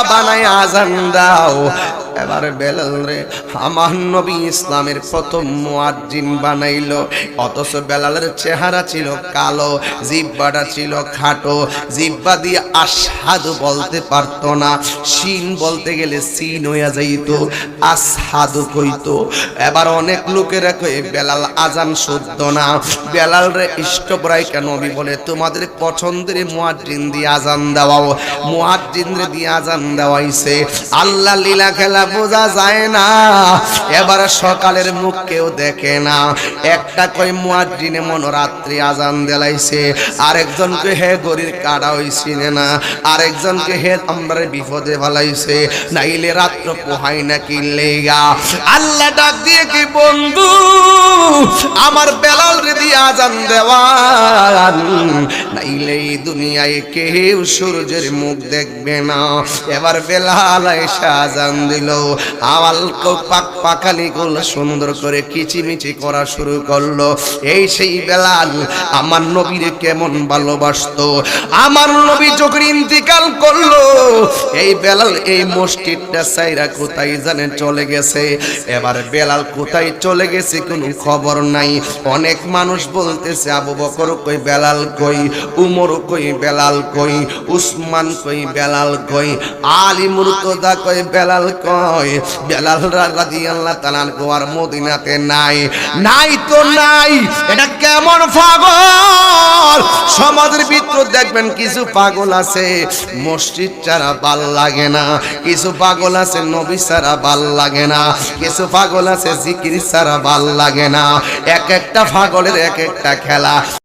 বানায় আজান দাও। এবার বেলাল রে আমার নবী ইসলামের প্রথম মুয়াজ্জিন বানাইলো, অথচ বেলালের চেহারা ছিল কালো, জিহ্বাটা ছিল খাটো, জিহ্বা দিয়ে আশহাদু বলতে পারতো না, শিন বলতে গেলে সিন হইয়া যাইতো, আসহাদু কইতো। এবার অনেক লোকেরা কই বেলাল আজান শুদ্ধ না। বেলাল রে স্টপ রাইখা নবী বলে তোমাদের পছন্দের মুয়াজ্জিন দিয়ে আজান দাও। মুয়াজ্জিন রে দিয়ে আজান দেওয়াইছে। আল্লাহ লীলা খেলা বোঝা যায় না। এবার সকালের মুখ কেউ দেখে না। একটা কই মুয়াজ্জিনে মন রাত্রি আজান দেলাইছে, আরেকজনকে হে গরির কাটা হইছিনে না, আরেকজনকে হে আমরার বিপদে ফেলাইছে, নাইলে রাত্র পোহাই না কিল্লেগা। আল্লাহ ডাক দিয়ে কি বন্ধু আমার বেলাল রে দিয়ে আজান দেওয়ান, নাইলে এই দুনিয়ায় কেউ সূর্যের মুখ দেখবে না। এবার বেলাল এসে আজান দিল। আওয়াল পাক পাকালি গুলো সুন্দর করে কিচিমিচি করা শুরু করলো। এই সেই বেলাল আমার নবীরে কেমন ভালোবাসতো। আমার নবী যখন ইন্তিকাল করলো, এই বেলাল এই মসজিদটা সাইরা কোথায় জানে চলে গেছে। এবার বেলাল কোথায় চলে গেছে কোনো খবর নাই। অনেক মানুষ বলতেছে আবু বকর কই, বেলাল কই, উমর কই, বেলাল কই, উসমান কই, বেলাল কই, আলী মুর্তজা কই, বেলাল কই। বেলাল রাদিয়াল্লাহু তাআলা আনহু আর মদিনাতে নাই। নাই তো নাই, এটা কেমন পাগল। সমাজের ভিতর দেখবেন কিছু পাগল আছে মসজিদ ছাড়া ভাল লাগে না, কিছু পাগল আছে নবী ছাড়া ভাল লাগে না, কিছু পাগল আছে জিকির ছাড়া ভাল লাগে না। এক একটা পাগলের এক একটা খেলা।